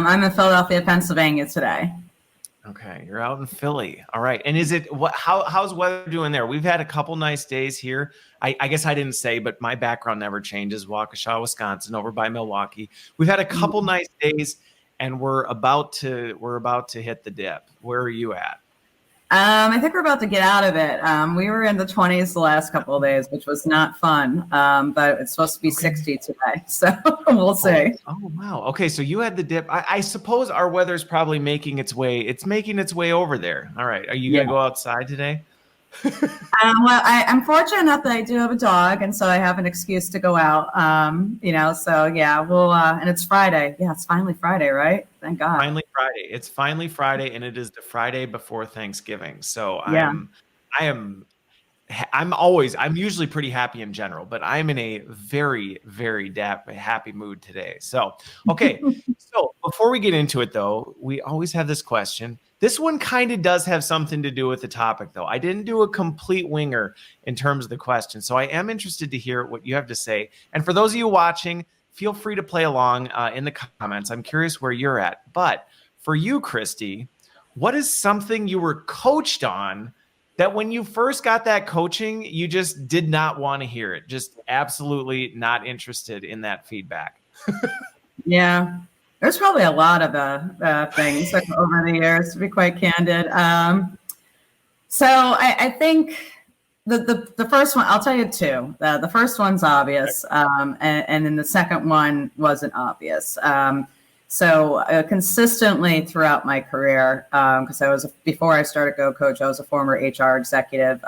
I'm in Philadelphia, Pennsylvania today. Okay, you're out in Philly. All right. And is it how's weather doing there? We've had a couple nice days here. I guess I didn't say, but my background never changes. Waukesha, Wisconsin, over by Milwaukee. We've had a couple nice days, and we're about to hit the dip. Where are you at? I think we're about to get out of it. We were in the 20s the last couple of days, which was not fun. But it's supposed to be 60 today, so we'll see. Oh wow. Okay, so you had the dip. I suppose our weather's probably making its way. It's making its way over there. All right. Are you gonna go outside today? Well, I'm fortunate enough that I do have a dog, and so I have an excuse to go out. So yeah, we'll. And it's Friday. Yeah, it's finally Friday, right? Thank God. Finally Friday. It's finally Friday, and it is the Friday before Thanksgiving. So yeah. I'm usually pretty happy in general, but I'm in a very, very happy mood today. So, okay. So before we get into it though, we always have this question. This one kind of does have something to do with the topic though. I didn't do a complete winger in terms of the question. So I am interested to hear what you have to say. And for those of you watching, feel free to play along in the comments. I'm curious where you're at. But for you, Kristy, what is something you were coached on that when you first got that coaching, you just did not want to hear it? Just absolutely not interested in that feedback. Yeah. There's probably a lot of things over the years, to be quite candid. So I think the first one, I'll tell you two. The first one's obvious, and then the second one wasn't obvious. So consistently throughout my career, because before I started GoCoach, I was a former HR executive.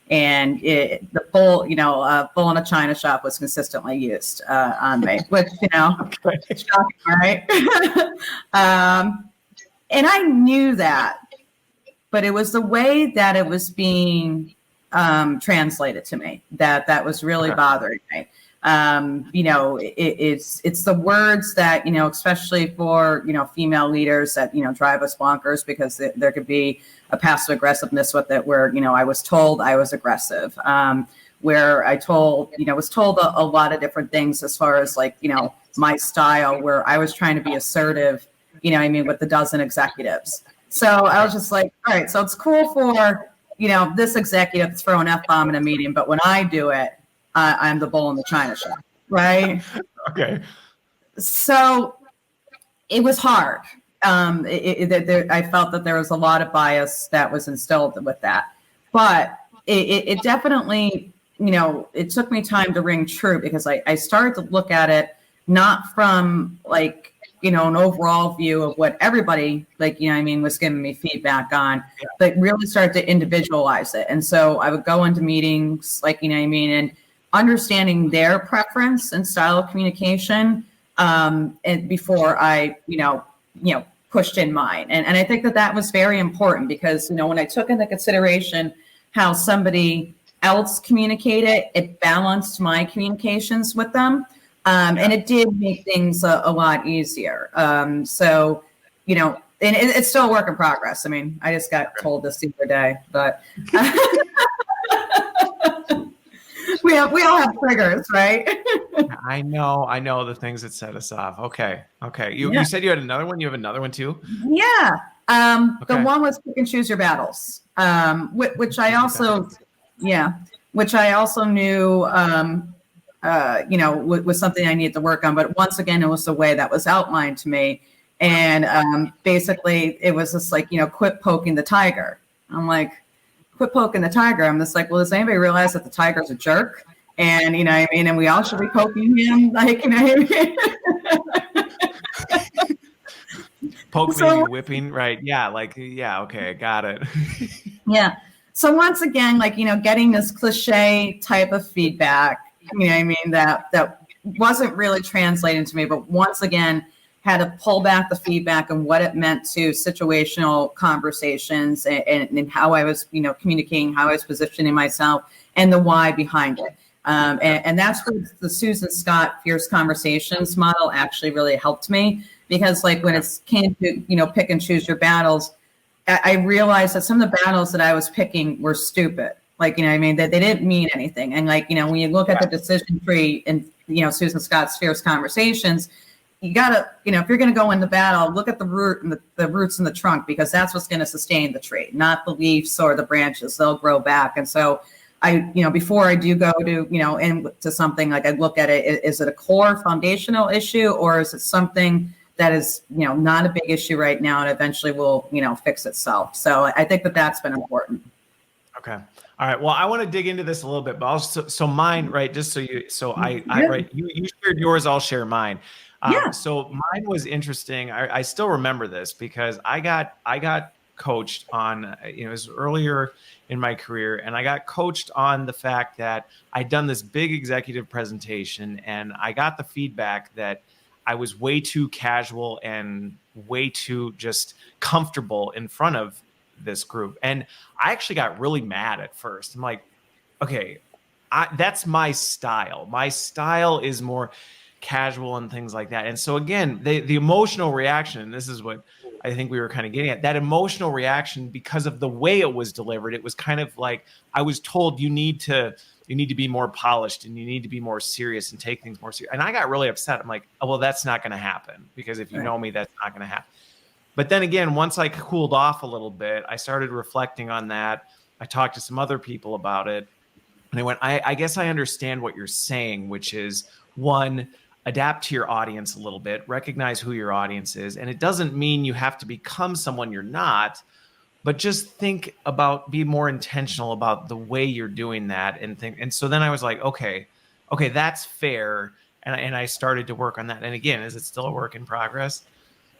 And the bull in a china shop was consistently used on me, which, it's shocking, right? And I knew that, but it was the way that it was being translated to me that was really bothering me. It's the words that, especially for, female leaders that, drive us bonkers, because there could be a passive aggressiveness with it where, I was told I was aggressive, where I was told a lot of different things as far as my style, where I was trying to be assertive, with the dozen executives. So I was just like, all right, so it's cool for, this executive to throw an F-bomb in a meeting, but when I do it, I'm the bull in the china shop, right? Okay. So it was hard. I felt that there was a lot of bias that was instilled with that, but it definitely, it took me time to ring true, because I started to look at it not from an overall view of what everybody was giving me feedback on, but really started to individualize it. And so I would go into meetings, and understanding their preference and style of communication, and before I, pushed in mine. And I think that was very important, because, when I took into consideration how somebody else communicated, it balanced my communications with them. And it did make things a lot easier. So, and it's still a work in progress. I mean, I just got told this the other day, but we all have triggers, right? I know the things that set us off. Okay. You said you had another one. You have another one too? Yeah. The one was pick and choose your battles, which I also knew, was something I needed to work on. But once again, it was the way that was outlined to me. And basically it was just quit poking the tiger. I'm like, quit poking the tiger. I'm just like, well, does anybody realize that the tiger's a jerk? And, and we all should be poking him, Poke, maybe whipping, right? Yeah, okay, got it. Yeah. So once again, getting this cliche type of feedback, that wasn't really translating to me, but once again, had to pull back the feedback and what it meant to situational conversations and how I was, communicating, how I was positioning myself, and the why behind it. And that's where the Susan Scott Fierce Conversations model actually really helped me, because when it came to, pick and choose your battles, I realized that some of the battles that I was picking were stupid. That they didn't mean anything. And when you look at the decision tree in, Susan Scott's Fierce Conversations, you gotta, if you're going to go into battle, look at the root and the roots in the trunk, because that's what's going to sustain the tree, not the leaves or the branches. They'll grow back. And so before I do go to, into something, like I look at it, is it a core foundational issue, or is it something that is, not a big issue right now and eventually will, fix itself. So I think that's been important. Okay. All right. Well, I want to dig into this a little bit, but also, so mine, right. Just right. You shared yours. I'll share mine. So mine was interesting. I still remember this because I got coached on, it was earlier in my career, and I got coached on the fact that I'd done this big executive presentation, and I got the feedback that I was way too casual and way too just comfortable in front of this group. And I actually got really mad at first. I'm like, okay, that's my style. My style is more casual and things like that. And so again, the emotional reaction, and this is what I think we were kind of getting at, that emotional reaction, because of the way it was delivered, it was kind of like I was told you need to be more polished and you need to be more serious and take things more serious. And I got really upset. I'm like, oh, well, that's not going to happen, because if you know me, that's not going to happen. But then again, once I cooled off a little bit, I started reflecting on that. I talked to some other people about it, and I went, I guess I understand what you're saying, which is, one, adapt to your audience a little bit, recognize who your audience is. And it doesn't mean you have to become someone you're not, but just be more intentional about the way you're doing that and think. And so then I was like, okay, that's fair. And I started to work on that. And again, is it still a work in progress?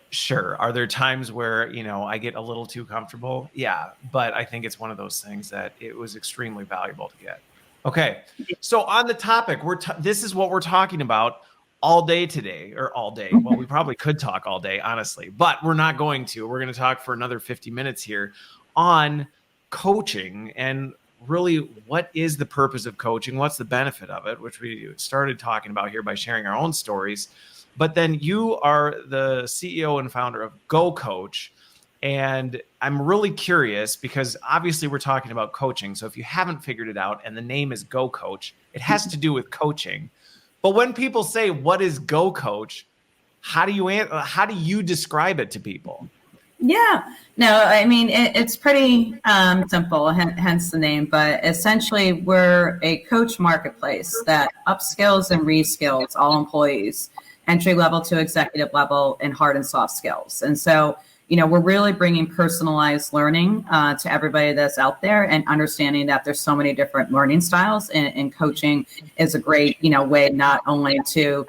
Sure. Are there times where, I get a little too comfortable? Yeah. But I think it's one of those things that it was extremely valuable to get. Okay. So on the topic, this is what we're talking about all day today, or all day. Well, we probably could talk all day, honestly, but we're not going to. We're going to talk for another 50 minutes here on coaching, and really, what is the purpose of coaching? What's the benefit of it? Which we started talking about here by sharing our own stories. But then you are the CEO and founder of GoCoach. And I'm really curious, because obviously we're talking about coaching. So if you haven't figured it out, and the name is GoCoach, it has to do with coaching. But when people say, what is GoCoach? How do you describe it to people? Yeah, no, I mean, it's pretty simple, hence the name. But essentially, we're a coach marketplace that upskills and reskills all employees, entry level to executive level, in hard and soft skills. And so, we're really bringing personalized learning to everybody that's out there, and understanding that there's so many different learning styles, and coaching is a great, way not only to,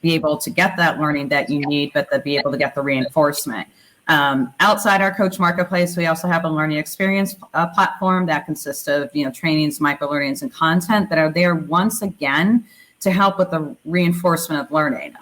be able to get that learning that you need, but to be able to get the reinforcement. Outside our coach marketplace, we also have a learning experience platform that consists of, trainings, microlearnings, and content that are there once again to help with the reinforcement of learning.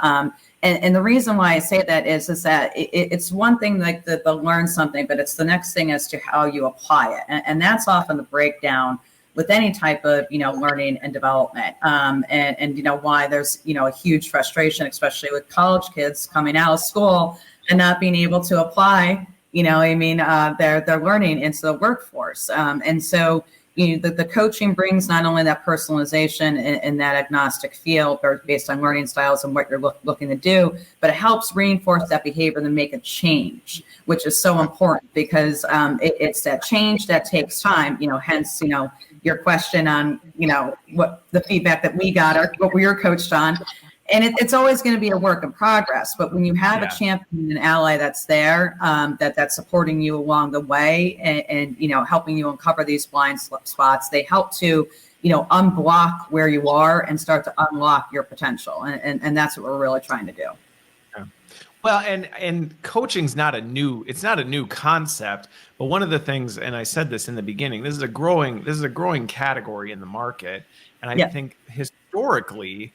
And the reason why I say that is that it's one thing like the learn something, but it's the next thing as to how you apply it. And that's often the breakdown with any type of, learning and development. And why there's, a huge frustration, especially with college kids coming out of school and not being able to apply, their learning into the workforce. And so, the coaching brings not only that personalization in that agnostic field, or based on learning styles and what you're looking to do, but it helps reinforce that behavior and make a change, which is so important, because it's that change that takes time, hence, your question on, what the feedback that we got, or what we were coached on. And it's always going to be a work in progress. But when you have a champion, an ally that's there, that's supporting you along the way, and helping you uncover these blind spots, they help to, unblock where you are and start to unlock your potential. And that's what we're really trying to do. Yeah. Well, and coaching's not a new concept, but one of the things, and I said this in the beginning, this is a growing category in the market. And I think historically,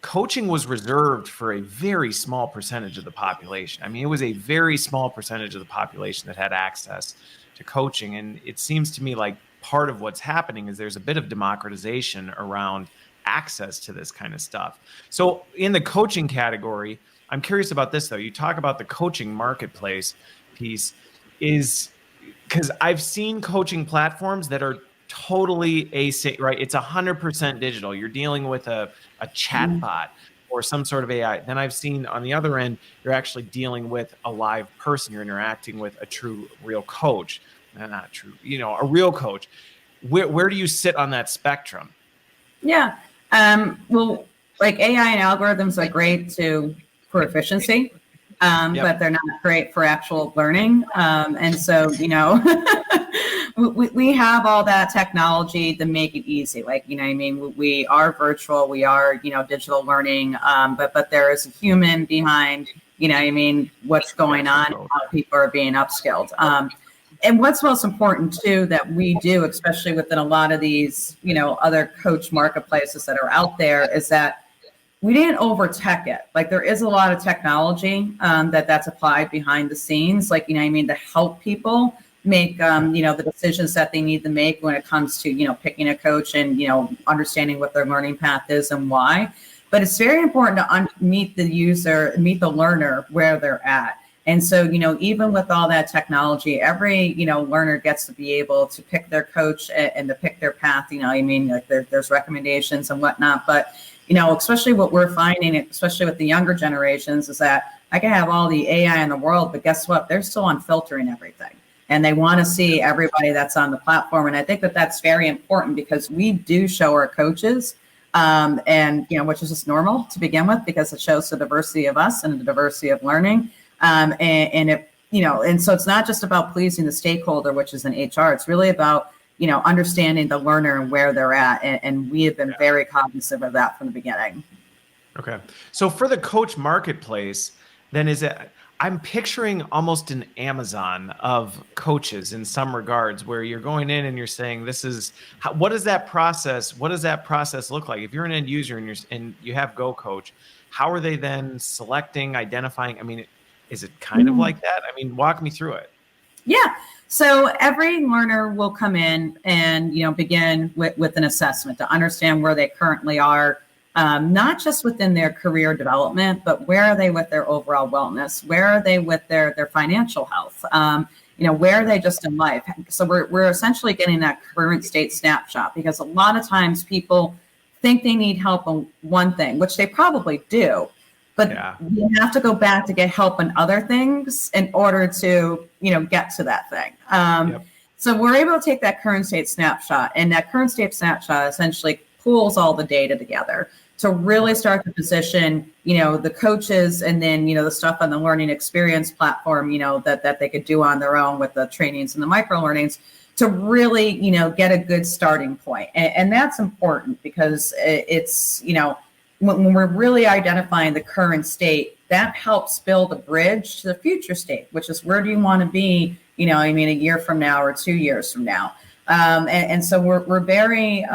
coaching was reserved for a very small percentage of the population. I mean, it was a very small percentage of the population that had access to coaching. And it seems to me like part of what's happening is there's a bit of democratization around access to this kind of stuff. So in the coaching category, I'm curious about this, though. You talk about the coaching marketplace piece, is because I've seen coaching platforms that are totally async, right? It's 100% digital. You're dealing with a chat bot. or some sort of AI. Then I've seen on the other end, you're actually dealing with a live person. You're interacting with a true, real coach. Not true, a real coach. Where do you sit on that spectrum? Yeah. Well, like AI and algorithms are great for efficiency, but they're not great for actual learning. And so, we have all that technology to make it easy. Like, we are virtual, we are, digital learning, but there is a human behind, what's going on, how people are being upskilled. And what's most important too that we do, especially within a lot of these, other coach marketplaces that are out there, is that we didn't over tech it. Like, there is a lot of technology that's applied behind the scenes, like, to help people make, the decisions that they need to make when it comes to, picking a coach and, understanding what their learning path is and why. But it's very important to meet the learner where they're at. And so, even with all that technology, every, learner gets to be able to pick their coach and to pick their path. Like there's recommendations and whatnot. But, especially what we're finding, especially with the younger generations, is that I can have all the AI in the world, but guess what? They're still on filtering everything. And they want to see everybody that's on the platform. And I think that that's very important, because we do show our coaches, and, which is just normal to begin with, because it shows the diversity of us and the diversity of learning. And so it's not just about pleasing the stakeholder, which is in HR. It's really about, understanding the learner and where they're at. And we have been very cognizant of that from the beginning. Okay. So for the coach marketplace, then I'm picturing almost an Amazon of coaches in some regards, where you're going in and you're saying, what does that process look like? If you're an end user and you have GoCoach, how are they then selecting, identifying? Is it kind of like that? Walk me through it. Yeah. So every learner will come in and, begin with an assessment to understand where they currently are, not just within their career development, but where are they with their overall wellness? Where are they with their financial health? Where are they just in life? So we're essentially getting that current state snapshot, because a lot of times people think they need help on one thing, which they probably do. But you have to go back to get help in other things in order to, get to that thing. So we're able to take that current state snapshot, and that current state snapshot essentially pulls all the data together to really start to position, the coaches, and then, the stuff on the learning experience platform, that they could do on their own with the trainings and the micro learnings, to really, get a good starting point. And that's important, because it's, when we're really identifying the current state, that helps build a bridge to the future state, which is, where do you want to be, a year from now or 2 years from now. And so we're very,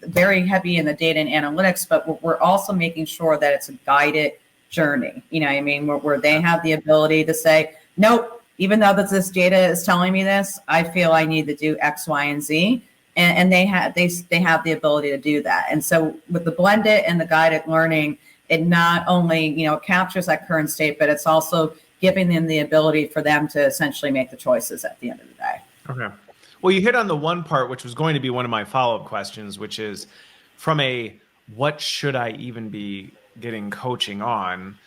very heavy in the data and analytics, but we're also making sure that it's a guided journey, where they have the ability to say, nope, even though this data is telling me this, I feel I need to do X, Y, and Z. And they have the ability to do that. And so with the blended and the guided learning, it not only, captures that current state, but it's also giving them the ability for them to essentially make the choices at the end of the day. Okay. Well, you hit on the one part, which was going to be one of my follow-up questions, which is from what should I even be getting coaching on?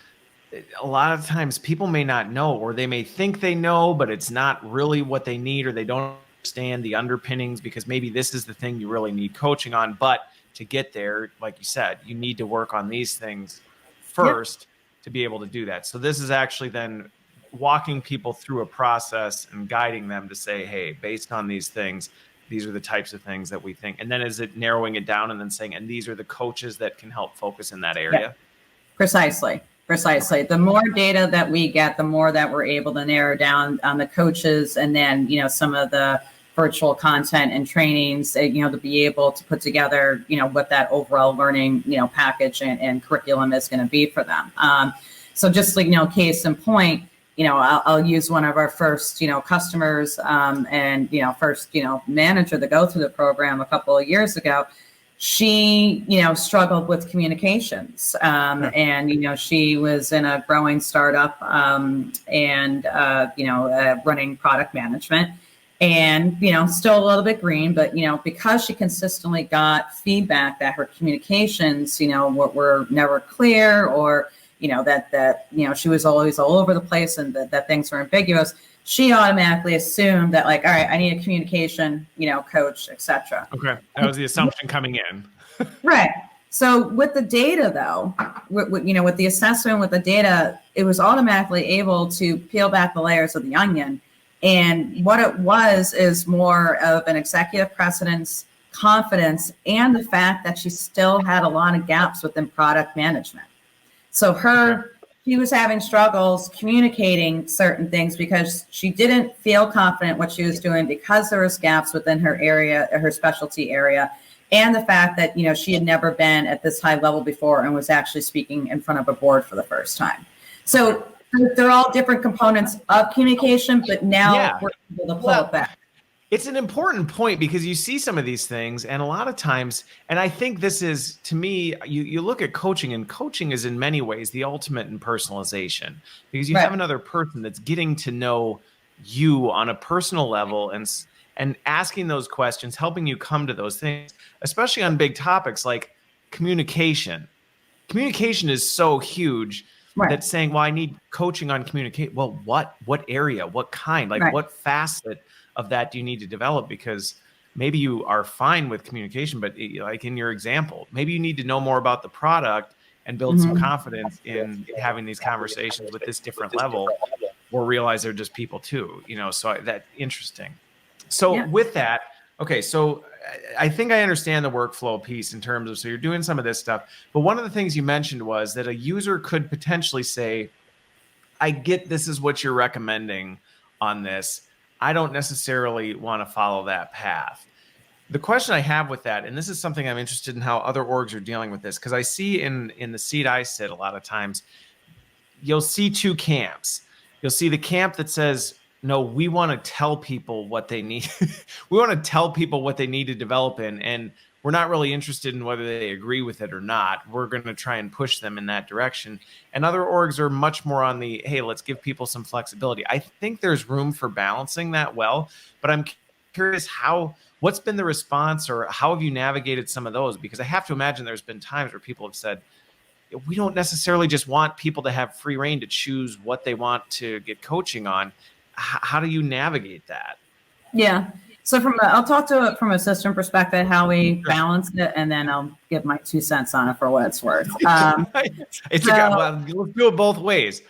A lot of times people may not know, or they may think they know, but it's not really what they need, or they don't understand the underpinnings, because maybe this is the thing you really need coaching on. But to get there, like you said, you need to work on these things first to be able to do that. So this is actually then walking people through a process and guiding them to say, hey, based on these things, these are the types of things that we think. And then is it narrowing it down and then saying, and these are the coaches that can help focus in that area? Yeah. Precisely. The more data that we get, the more that we're able to narrow down on the coaches, and then, some of the virtual content and trainings, to be able to put together, what that overall learning, package and curriculum is going to be for them. So just like, case in point, I'll use one of our first, customers, and, first, manager to go through the program a couple of years ago. She, struggled with communications, and, she was in a growing startup, and, running product management. and, still a little bit green, but, because she consistently got feedback that her communications, were never clear, or, that she was always all over the place, and that things were ambiguous, she automatically assumed that, like, all right, I need a communication, coach, etc. Okay. That was the assumption coming in. Right. So with the data, though, with the assessment, with the data, it was automatically able to peel back the layers of the onion. And what it was is more of an executive precedence, confidence, and the fact that she still had a lot of gaps within product management. So she was having struggles communicating certain things because she didn't feel confident what she was doing, because there was gaps within her area, her specialty area. And the fact that, she had never been at this high level before and was actually speaking in front of a board for the first time. So they're all different components of communication, but now we're able to pull it back. It's an important point, because you see some of these things, and a lot of times, and I think this is, to me, you look at coaching, and coaching is in many ways the ultimate in personalization, because you have another person that's getting to know you on a personal level, and asking those questions, helping you come to those things, especially on big topics like communication. Communication is so huge that saying, well, I need coaching on communicate. Well, what area, what kind, like what facet of that do you need to develop? Because maybe you are fine with communication, but like in your example, maybe you need to know more about the product and build some confidence in having these conversations with this different level, or realize they're just people too, so that's interesting. So with that, okay, so I think I understand the workflow piece in terms of, so you're doing some of this stuff, but one of the things you mentioned was that a user could potentially say, I get this is what you're recommending on this. I don't necessarily want to follow that path. The question I have with that, and this is something I'm interested in how other orgs are dealing with this, because I see in the seat I sit a lot of times, you'll see two camps. You'll see the camp that says, no, we want to tell people what they need. We want to tell people what they need to develop in. And we're not really interested in whether they agree with it or not. We're going to try and push them in that direction. And other orgs are much more on the, hey, let's give people some flexibility. I think there's room for balancing that well, but I'm curious what's been the response, or how have you navigated some of those? Because I have to imagine there's been times where people have said, we don't necessarily just want people to have free reign to choose what they want to get coaching on. How do you navigate that? Yeah. So I'll talk to it from a system perspective, how we balance it, and then I'll give my 2 cents on it for what it's worth. Let's do it both ways.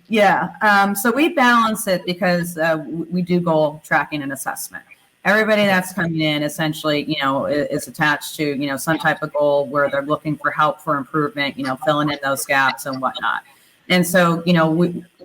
Yeah. So we balance it because we do goal tracking and assessment. Everybody that's coming in essentially, is attached to, some type of goal where they're looking for help for improvement, filling in those gaps and whatnot. And so,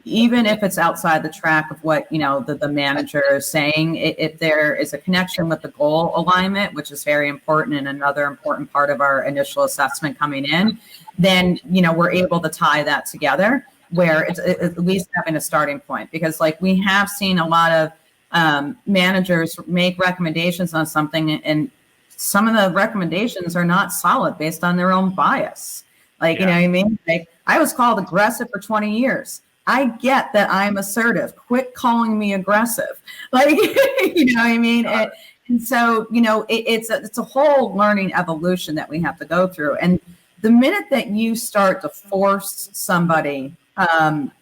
even if it's outside the track of what, the manager is saying, if there is a connection with the goal alignment, which is very important and another important part of our initial assessment coming in, then, we're able to tie that together, where it's at least having a starting point. Because like we have seen a lot of managers make recommendations on something, and some of the recommendations are not solid based on their own bias. Like, you know what I mean? Like, I was called aggressive for 20 years. I get that I'm assertive. Quit calling me aggressive. Like, you know what I mean? And so, it's a whole learning evolution that we have to go through. And the minute that you start to force somebody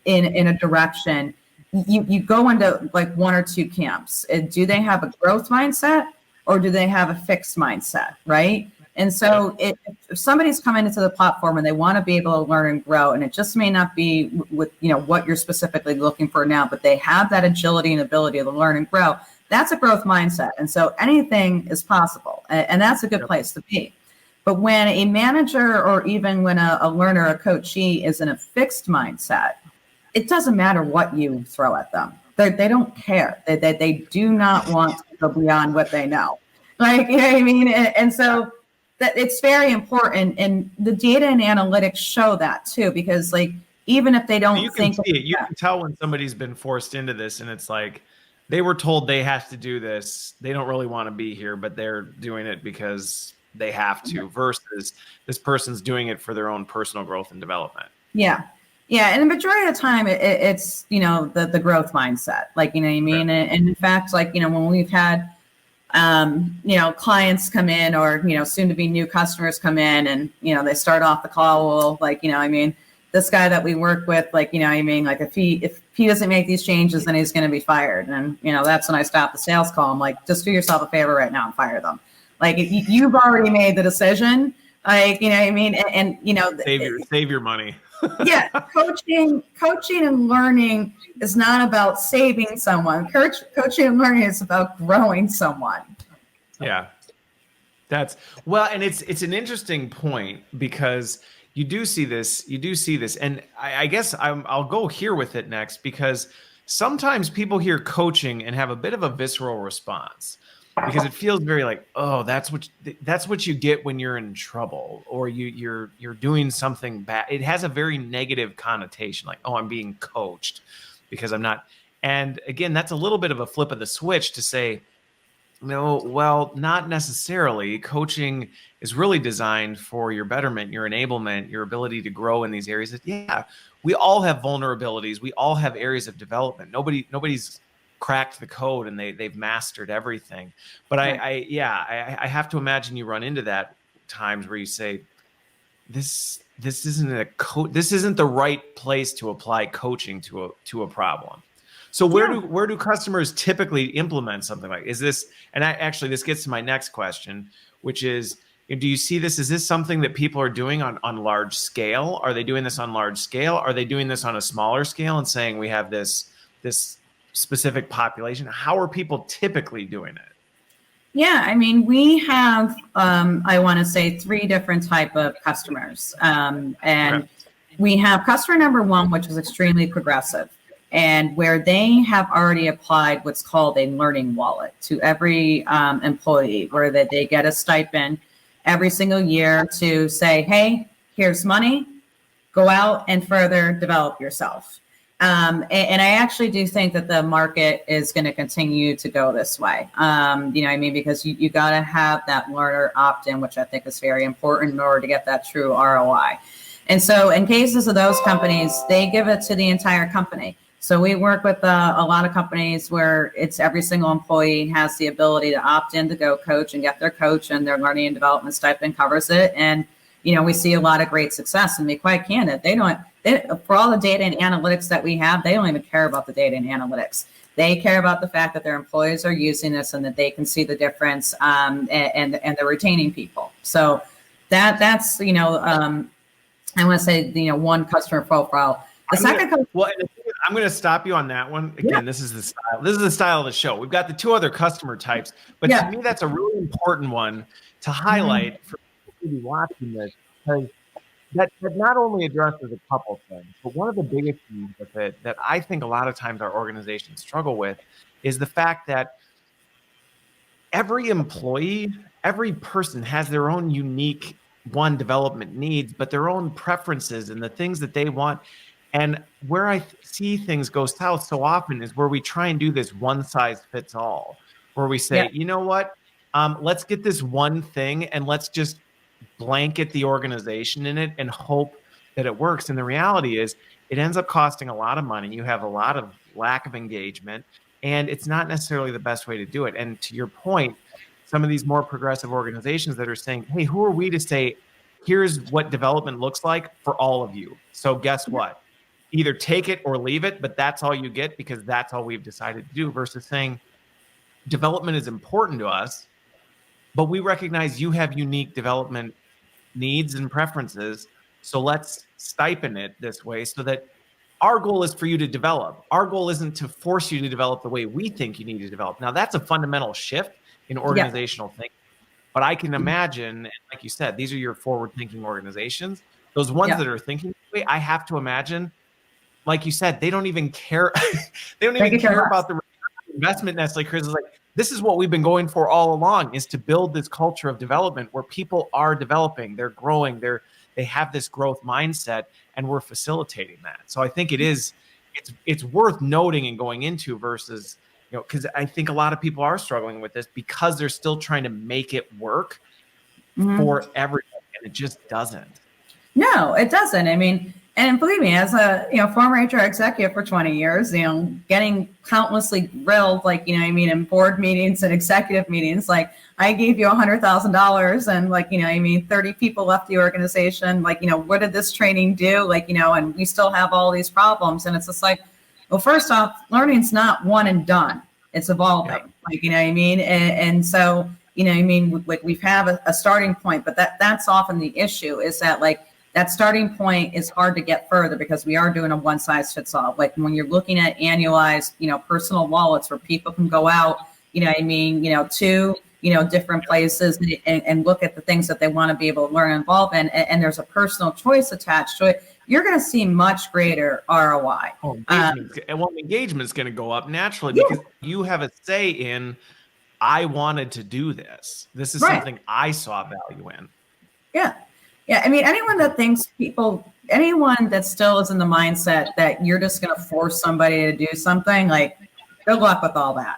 in a direction, you go into like one or two camps. Do they have a growth mindset, or do they have a fixed mindset, right? And so if somebody's coming into the platform and they want to be able to learn and grow, and it just may not be with, what you're specifically looking for now, but they have that agility and ability to learn and grow, that's a growth mindset. And so anything is possible, and that's a good place to be. But when a manager, or even when a learner, a coachee is in a fixed mindset, it doesn't matter what you throw at them. They don't care. They do not want to go beyond what they know. Like, you know what I mean? And so that it's very important, and the data and analytics show that too, because like, even if they don't think it, you can tell when somebody's been forced into this, and it's like they were told they have to do this. They don't really want to be here, but they're doing it because they have to, versus this person's doing it for their own personal growth and development. Yeah. Yeah, and the majority of the time, it's the growth mindset, like what I mean. Right. And in fact, like when we've had clients come in, or soon to be new customers come in, and they start off the call, well, like this guy that we work with, like like if he doesn't make these changes, then he's going to be fired. And that's when I stop the sales call. I'm like, just do yourself a favor right now and fire them. Like you've already made the decision. Like and save your money. Yeah, coaching and learning is not about saving someone. Coaching and learning is about growing someone. Yeah, and it's an interesting point, because you do see this, and I guess I'll go here with it next, because sometimes people hear coaching and have a bit of a visceral response, because it feels very like, oh, that's what you get when you're in trouble, or you're doing something bad. It has a very negative connotation, like, oh, I'm being coached because I'm not. And again, that's a little bit of a flip of the switch to say, no, well, not necessarily. Coaching is really designed for your betterment, your enablement, your ability to grow in these areas. Yeah, we all have vulnerabilities. We all have areas of development. Nobody's cracked the code and they've mastered everything. But I have to imagine you run into that times where you say, this isn't the right place to apply coaching to a problem. So where do customers typically implement something like, is this, and this gets to my next question, which is, do you see this? Is this something that people are doing on large scale? Are they doing this on large scale? Are they doing this on a smaller scale and saying we have this specific population? How are people typically doing it? Yeah, I mean, we have, I want to say 3 different type of customers. And we have customer number 1, which is extremely progressive, and where they have already applied what's called a learning wallet to every employee, where that they get a stipend every single year to say, hey, here's money, go out and further develop yourself. And I actually do think that the market is going to continue to go this way. Because you got to have that learner opt-in, which I think is very important in order to get that true ROI. And so in cases of those companies, they give it to the entire company. So we work with a lot of companies where it's every single employee has the ability to opt in to GoCoach and get their coach, and their learning and development stipend covers it. And, we see a lot of great success. And to be quite candid, for all the data and analytics that we have, they don't even care about the data and analytics. They care about the fact that their employees are using this and that they can see the difference, and they're retaining people. So that's, I want to say, one customer profile. The second I'm going to stop you on that one. Again, This is the style. This is the style of the show. We've got the 2 other customer types, but to me, that's a really important one to highlight for people who be watching this, because that not only addresses a couple things, but one of the biggest things with it that I think a lot of times our organizations struggle with is the fact that every employee, every person has their own unique development needs, but their own preferences and the things that they want. And where I see things go south so often is where we try and do this one size fits all, where we say, you know what, let's get this one thing and let's just blanket the organization in it and hope that it works. And the reality is it ends up costing a lot of money. You have a lot of lack of engagement, and it's not necessarily the best way to do it. And to your point, some of these more progressive organizations that are saying, hey, who are we to say, here's what development looks like for all of you. So guess what? Either take it or leave it, but that's all you get because that's all we've decided to do, versus saying development is important to us, but we recognize you have unique development needs and preferences. So let's stipend it this way so that our goal is for you to develop. Our goal isn't to force you to develop the way we think you need to develop. Now, that's a fundamental shift in organizational thinking. But I can imagine, like you said, these are your forward-thinking organizations. Those ones that are thinking this way, I have to imagine, like you said, they don't even care. They don't even care about the investment necessarily. Chris is like, this is what we've been going for all along, is to build this culture of development where people are developing, they're growing, they have this growth mindset, and we're facilitating that. So I think it's worth noting and going into versus, because I think a lot of people are struggling with this because they're still trying to make it work for everyone, and it just doesn't. No, it doesn't. I mean, And believe me, as a former HR executive for 20 years, getting countlessly grilled, like in board meetings and executive meetings, like I gave you $100,000, and 30 people left the organization. Like what did this training do? And we still have all these problems, and it's just like, well, first off, learning's not one and done; it's evolving. Yeah. And so we have a starting point, but that's often the issue is that that starting point is hard to get further because we are doing a one size fits all. Like when you're looking at annualized, personal wallets where people can go out, to, different places and look at the things that they want to be able to learn and involve in. And there's a personal choice attached to it. You're going to see much greater ROI. Engagement is going to go up naturally because you have a say in, I wanted to do this. This is something I saw value in. Yeah. Yeah, anyone that thinks anyone that still is in the mindset that you're just going to force somebody to do something, good luck with all that.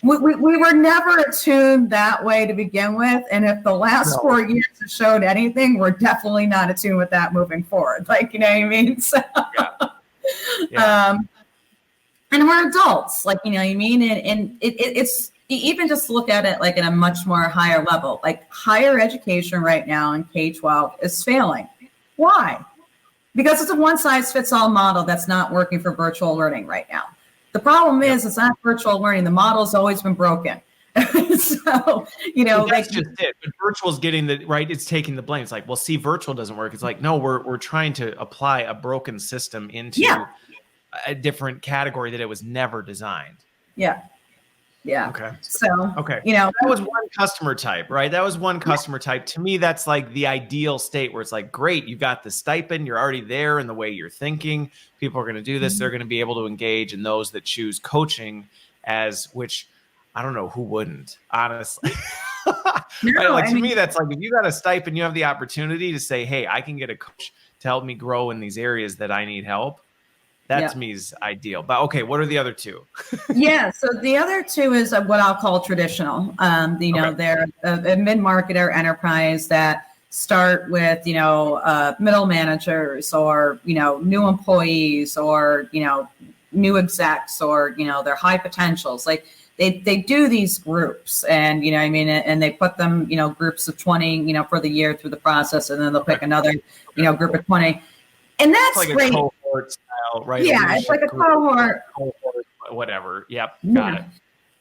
We were never attuned that way to begin with. And if the last 4 years have showed anything, we're definitely not attuned with that moving forward. So, and we're adults, and it's, even just look at it at a much more higher level, higher education right now in K-12 is failing. Why? Because it's a one size fits all model that's not working for virtual learning right now. The problem is it's not virtual learning. The model's always been broken. So, that's just it. But virtual is getting it's taking the blame. It's like, well, see, virtual doesn't work. It's like, no, we're trying to apply a broken system into a different category that it was never designed. Yeah. Yeah. Okay. So, that was one customer type, right? That was one customer type. To me, that's the ideal state where it's great, you got the stipend, you're already there in the way you're thinking. People are going to do this. They're going to be able to engage. And those that choose coaching which I don't know who wouldn't, honestly. To me, that's if you got a stipend, you have the opportunity to say, hey, I can get a coach to help me grow in these areas that I need help. That to me is ideal. But okay, what are the other two? So the other two is what I'll call traditional. They're a mid-market or enterprise that start with, middle managers or, new employees or, new execs or, they're high potentials. They do these groups and, and they put them, groups of 20, for the year through the process. And then they'll pick another, group of 20. And that's great. Style, right? Yeah, it's like a cohort, whatever. Yep, got it.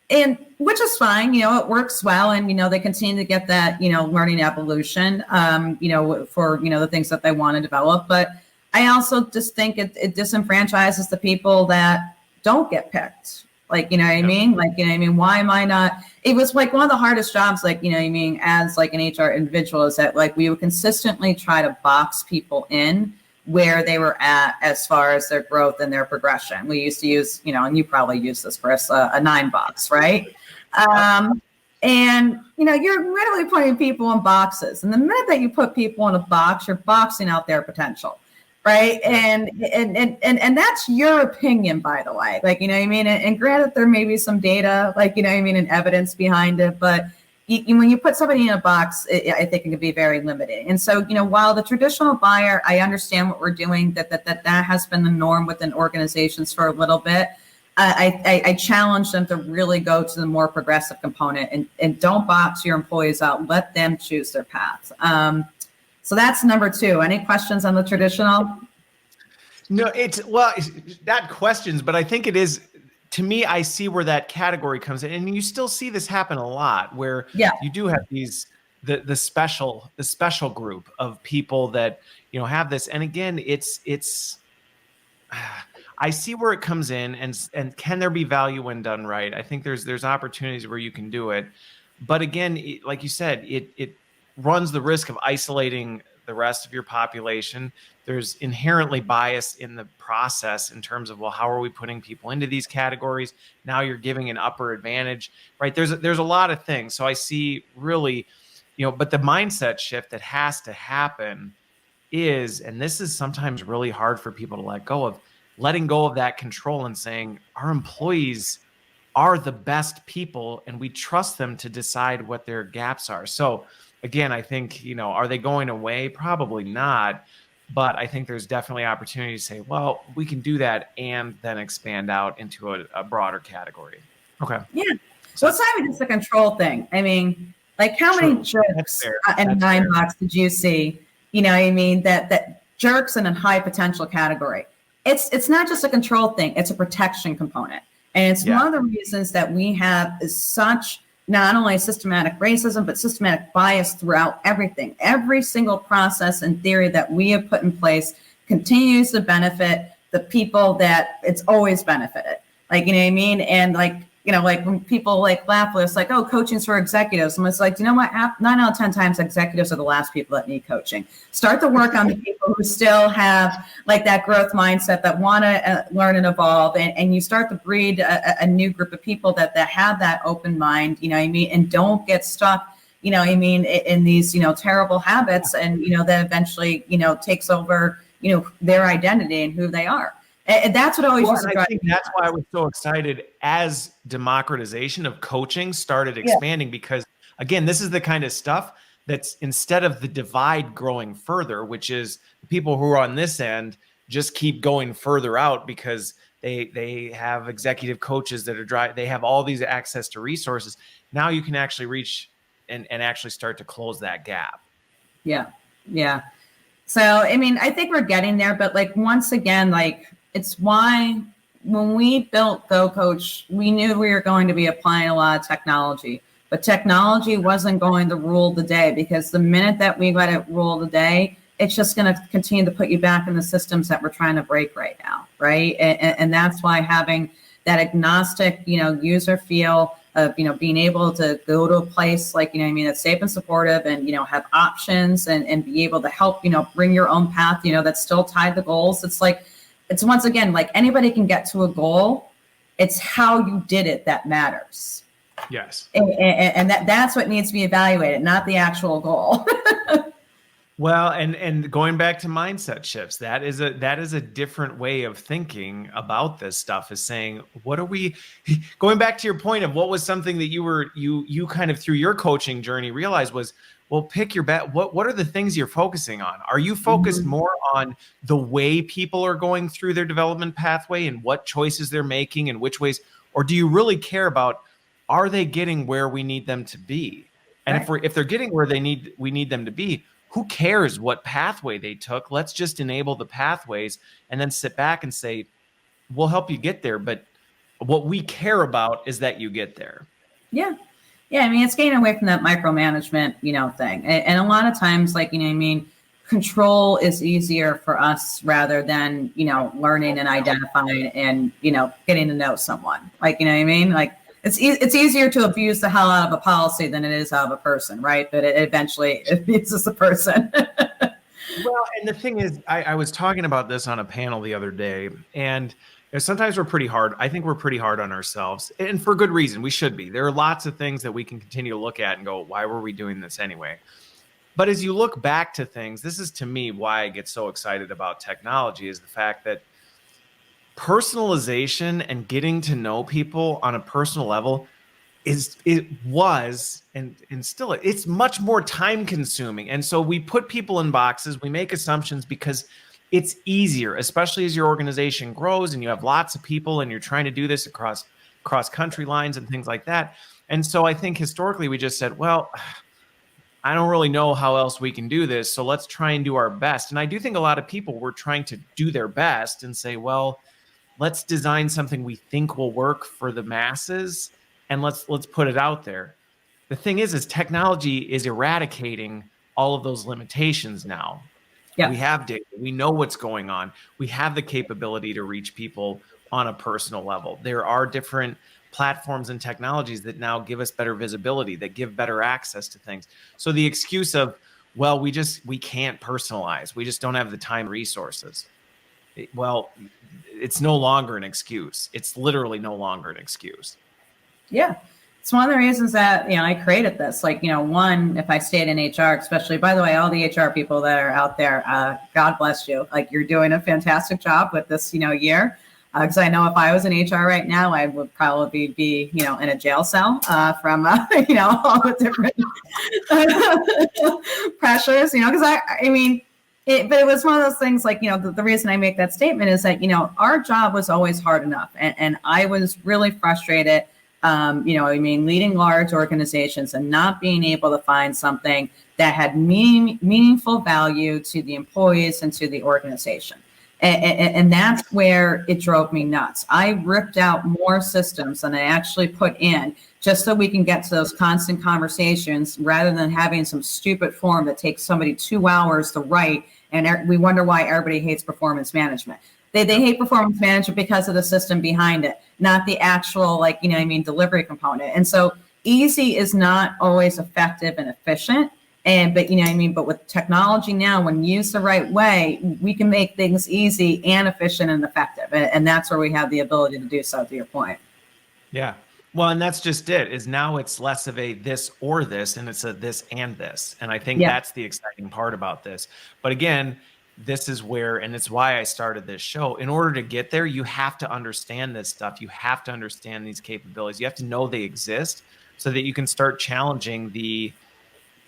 And which is fine, it works well, and they continue to get that learning evolution, for the things that they want to develop. But I also just think it disenfranchises the people that don't get picked. Why am I not? It was one of the hardest jobs, as an HR individual, is that we would consistently try to box people in where they were at as far as their growth and their progression. We used to use, and you probably use this for us, a 9 box, right? And, you're literally putting people in boxes. And the minute that you put people in a box, you're boxing out their potential, right? And that's your opinion, by the way. And granted, there may be some data, and evidence behind it, but when you put somebody in a box, I think it can be very limiting. And so, while the traditional buyer, I understand what we're doing, that has been the norm within organizations for a little bit. I challenge them to really go to the more progressive component and don't box your employees out. Let them choose their path. So that's number 2. Any questions on the traditional? No, it's not questions, but I think it is. To me, I see where that category comes in, and you still see this happen a lot, where you do have the special group of people that have this. And again, it's I see where it comes in, and can there be value when done right? I think there's opportunities where you can do it, but again, like you said, it runs the risk of isolating the rest of your population. There's inherently bias in the process in terms of, well, how are we putting people into these categories? Now you're giving an upper advantage, right? There's a lot of things. So I see really, but the mindset shift that has to happen is, and this is sometimes really hard for people to let go of, letting go of that control and saying our employees are the best people and we trust them to decide what their gaps are. So again, I think, are they going away? Probably not. But I think there's definitely opportunity to say, well, we can do that and then expand out into a broader category. Okay. Yeah. So it's not even just a control thing. I mean, like how many jerks in my box did you see? You know what I mean? That jerks in a high potential category. It's not just a control thing. It's a protection component. And it's one of the reasons that we have is such not only systematic racism, but systematic bias throughout everything. Every single process and theory that we have put in place continues to benefit the people that it's always benefited. Like, you know what I mean? And like, you know, like when people like laugh with us, like, oh, coaching's for executives. And it's like, you know what? 9 out of 10 times executives are the last people that need coaching. Start to work on the people who still have like that growth mindset that want to learn and evolve. And you start to breed a new group of people that have that open mind, you know what I mean? And don't get stuck, you know what I mean, in these, you know, terrible habits and, you know, that eventually, you know, takes over, you know, their identity and who they are. And that's what always used to drive me. That's why I was so excited as democratization of coaching started expanding, because again, this is the kind of stuff that's instead of the divide growing further, which is the people who are on this end just keep going further out because they have executive coaches that are they have all these access to resources. Now you can actually reach and actually start to close that gap. Yeah. Yeah. So, I mean, I think we're getting there, but like, once again, like, it's why when we built GoCoach, we knew we were going to be applying a lot of technology, but technology wasn't going to rule the day, because the minute that we let it rule the day, it's just going to continue to put you back in the systems that we're trying to break right now, right? And that's why having that agnostic, you know, user feel of, you know, being able to go to a place like, you know what I mean, that's safe and supportive and, you know, have options and be able to help, you know, bring your own path, you know, that's still tied to goals. It's like, it's once again, like anybody can get to a goal. It's how you did it that matters. Yes. And that's what needs to be evaluated, not the actual goal. Well, and going back to mindset shifts, that is a different way of thinking about this stuff, is saying, what are we going back to your point of what was something that you kind of through your coaching journey realized was, well, pick your bet. What are the things you're focusing on? Are you focused more on the way people are going through their development pathway and what choices they're making and which ways, or do you really care about, are they getting where we need them to be? And if they're getting where we need them to be, who cares what pathway they took? Let's just enable the pathways and then sit back and say, we'll help you get there. But what we care about is that you get there. Yeah. Yeah. I mean, it's getting away from that micromanagement, you know, thing. And a lot of times, like, you know what I mean, control is easier for us rather than, you know, learning and identifying and, you know, getting to know someone. Like, you know what I mean? Like, it's easier to abuse the hell out of a policy than it is out of a person, right? But it eventually abuses the person. Well, and the thing is, I was talking about this on a panel the other day, and you know, sometimes we're pretty hard. I think we're pretty hard on ourselves, and for good reason. We should be. There are lots of things that we can continue to look at and go, why were we doing this anyway? But as you look back to things, this is to me why I get so excited about technology, is the fact that personalization and getting to know people on a personal level was still it's much more time consuming. And so we put people in boxes, we make assumptions because it's easier, especially as your organization grows and you have lots of people and you're trying to do this across country lines and things like that. And so I think historically we just said, well, I don't really know how else we can do this, so let's try and do our best. And I do think a lot of people were trying to do their best and say, well, let's design something we think will work for the masses, and let's put it out there. The thing is technology is eradicating all of those limitations now. Yeah. We have data. We know what's going on. We have the capability to reach people on a personal level. There are different platforms and technologies that now give us better visibility, that give better access to things. So the excuse of, well, we can't personalize. We just don't have the time, resources. Well, it's no longer an excuse. It's literally no longer an excuse. Yeah. It's one of the reasons that, you know, I created this. Like, you know, one, if I stayed in HR, especially, by the way, all the HR people that are out there, God bless you. Like, you're doing a fantastic job with this, you know, year. Because I know if I was in HR right now, I would probably be, you know, in a jail cell from, you know, all the different pressures, you know, because I mean, But it was one of those things like, the reason I make that statement is that, our job was always hard enough. And I was really frustrated, leading large organizations and not being able to find something that had meaningful value to the employees and to the organization. And that's where it drove me nuts. I ripped out more systems than I actually put in just so we can get to those constant conversations rather than having some stupid form that takes somebody 2 hours to write. And we wonder why everybody hates performance management. They hate performance management because of the system behind it, not the actual, delivery component. And so easy is not always effective and efficient. But with technology now, when used the right way, we can make things easy and efficient and effective. And that's where we have the ability to do so, to your point. Yeah. Well, and that's just it, is now it's less of a this or this, and it's a this and this. And I think that's the exciting part about this. But again, this is where, and it's why I started this show. In order to get there, you have to understand this stuff. You have to understand these capabilities. You have to know they exist so that you can start challenging the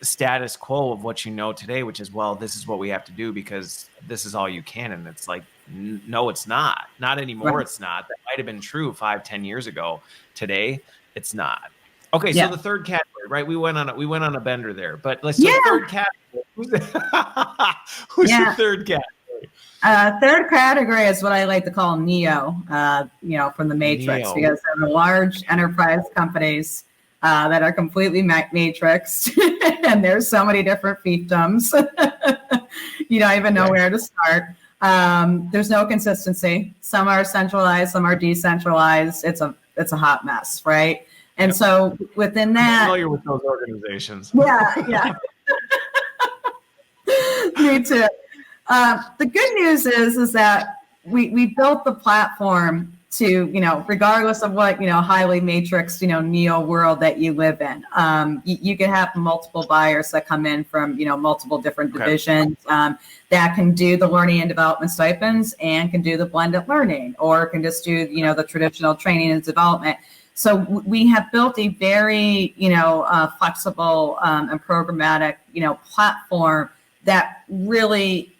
status quo of what you know today, which is, well, this is what we have to do because this is all you can. And it's like, no, it's not anymore. Right. It's not. That might've been true 5-10 years ago. Today, it's not. Okay. So the third category, right? We went on a bender there, but let's do the third category. Who's the third category? Third category is what I like to call Neo, from the Matrix, because they're the large enterprise companies that are completely matrixed, and there's so many different fiefdoms. You don't even know where to start. There's no consistency. Some are centralized, some are decentralized. It's a hot mess, right? And so within that, I'm familiar with those organizations. Yeah. Me too. The good news is that we built the platform to, regardless of what, highly matrixed, neo world that you live in. You can have multiple buyers that come in from, multiple different divisions that can do the learning and development stipends and can do the blended learning, or can just do, the traditional training and development. So we have built a very, flexible and programmatic, platform that really,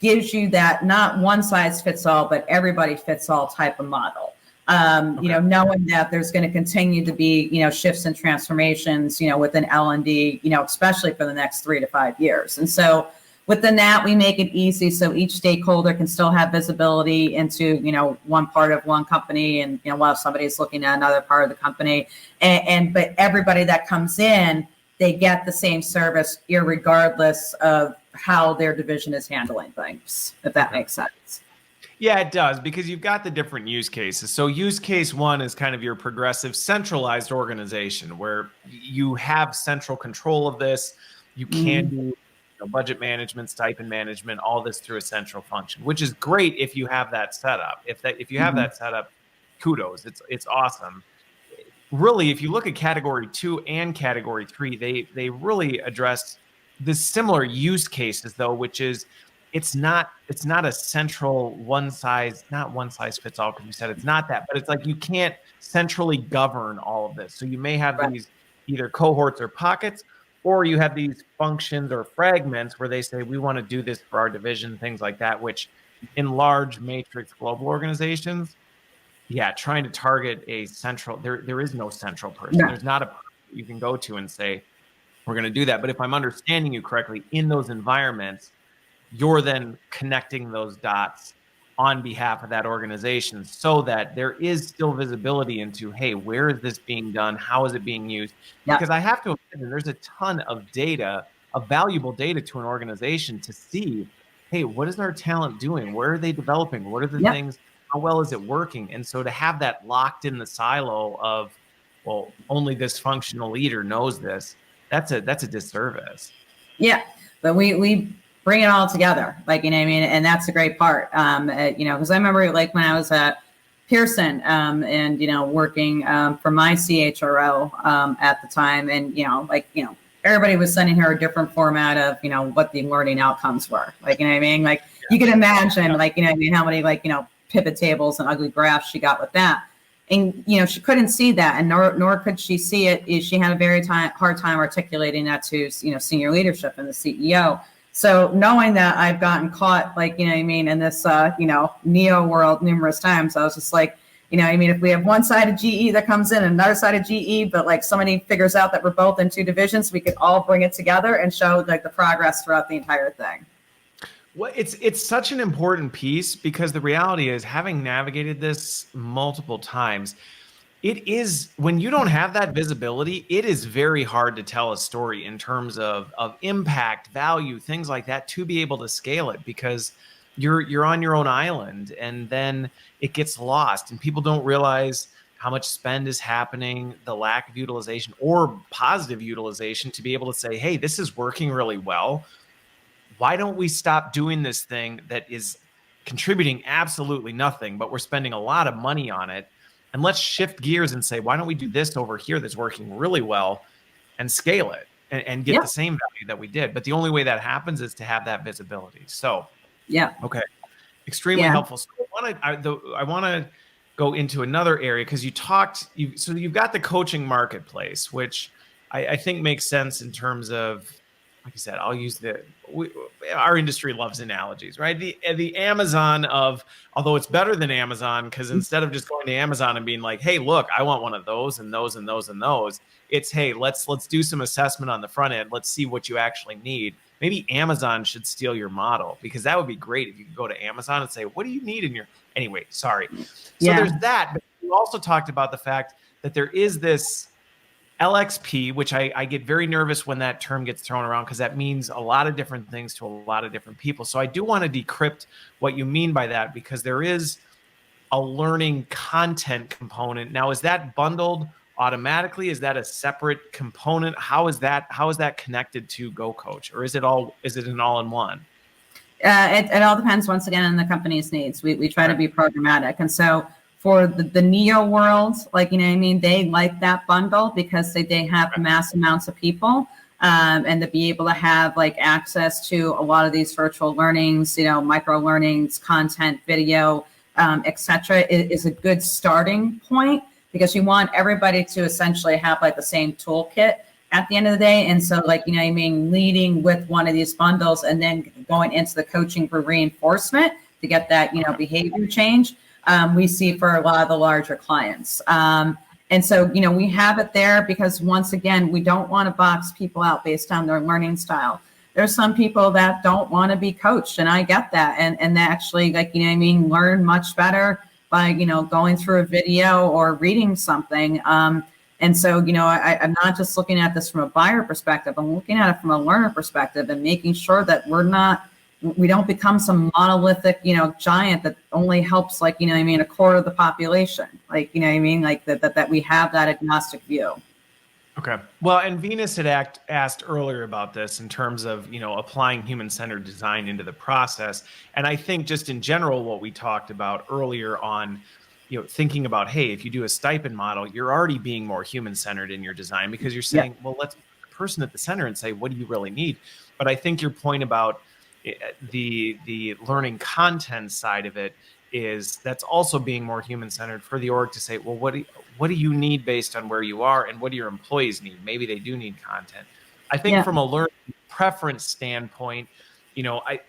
gives you that not one size fits all, but everybody fits all type of model. Knowing that there's going to continue to be, shifts and transformations, within L&D, especially for the next 3 to 5 years. And so within that, we make it easy so each stakeholder can still have visibility into, one part of one company, and, while somebody's looking at another part of the company, but everybody that comes in, they get the same service irregardless of how their division is handling things, if that makes sense. Yeah, it does, because you've got the different use cases. So use case one is kind of your progressive centralized organization where you have central control of this. You can do budget management, stipend management, all this through a central function, which is great if you have that setup. If you have that setup, kudos. It's awesome. Really, if you look at category 2 and category 3, they really address the similar use cases, though, which is it's not a central one size fits all, because you said it's not that, but it's like you can't centrally govern all of this. So you may have these either cohorts or pockets, or you have these functions or fragments where they say, we want to do this for our division, things like that, which in large matrix global organizations, trying to target a central, there is no central person. There's not a person you can go to and say, we're going to do that. But if I'm understanding you correctly, in those environments, you're then connecting those dots on behalf of that organization so that there is still visibility into, hey, where is this being done? How is it being used? Because I have to admit, there's a ton of data, of valuable data to an organization to see, hey, what is our talent doing? Where are they developing? What are the things? How well is it working? And so to have that locked in the silo of, well, only this functional leader knows this, that's a disservice. Yeah, but we bring it all together, and that's the great part. Because I remember when I was at Pearson and working for my CHRO at the time, and everybody was sending her a different format of what the learning outcomes were. You can imagine how many pivot tables and ugly graphs she got with that. And, she couldn't see that, and nor could she see it. She had a very hard time articulating that to, senior leadership and the CEO. So knowing that I've gotten caught, like, you know what I mean, in this, Neo world numerous times, I was just like, you know what I mean, if we have one side of GE that comes in and another side of GE, but like somebody figures out that we're both in two divisions, we could all bring it together and show like the progress throughout the entire thing. Well, it's such an important piece because the reality is, having navigated this multiple times, it is, when you don't have that visibility, it is very hard to tell a story in terms of impact, value, things like that, to be able to scale it, because you're on your own island, and then it gets lost and people don't realize how much spend is happening, the lack of utilization or positive utilization, to be able to say, hey, this is working really well. Why don't we stop doing this thing that is contributing absolutely nothing, but we're spending a lot of money on it? And let's shift gears and say, why don't we do this over here that's working really well and scale it and get the same value that we did? But the only way that happens is to have that visibility. So, okay, extremely helpful. So I want to go into another area, because so you've got the coaching marketplace, which I think makes sense in terms of, like I said, I'll use our industry loves analogies, right? The Amazon of, although it's better than Amazon, because instead of just going to Amazon and being like, hey, look, I want one of those and those and those and those, it's, hey, let's do some assessment on the front end. Let's see what you actually need. Maybe Amazon should steal your model, because that would be great if you could go to Amazon and say, what do you need in your, anyway, sorry. So there's that, but we also talked about the fact that there is this LXP, which I get very nervous when that term gets thrown around, because that means a lot of different things to a lot of different people. So I do want to decrypt what you mean by that, because there is a learning content component. Now, is that bundled automatically? Is that a separate component? How is that connected to GoCoach, or is it an all-in-one? It all depends, once again, on the company's needs. We try to be programmatic. And so for the Neo world, like, you know what I mean, they like that bundle because they have mass amounts of people, and to be able to have like access to a lot of these virtual learnings, micro learnings, content, video, etc., is a good starting point, because you want everybody to essentially have like the same toolkit at the end of the day. And so, like, you know what I mean, leading with one of these bundles and then going into the coaching for reinforcement to get that, behavior change, we see for a lot of the larger clients. And so, we have it there because, once again, we don't want to box people out based on their learning style. There's some people that don't want to be coached, and I get that. And they actually, like, learn much better by, going through a video or reading something. And so, I'm not just looking at this from a buyer perspective. I'm looking at it from a learner perspective, and making sure that we don't become some monolithic, giant that only helps, like, a quarter of the population. Like, like that we have that agnostic view. Okay. Well, and Venus had asked earlier about this in terms of, applying human-centered design into the process. And I think just in general, what we talked about earlier on, thinking about, hey, if you do a stipend model, you're already being more human-centered in your design, because you're saying, well, let's put the person at the center and say, what do you really need? But I think your point about the learning content side of it is that's also being more human-centered for the org to say, well, what do you need based on where you are, and what do your employees need? Maybe they do need content. I think from a learning preference standpoint, I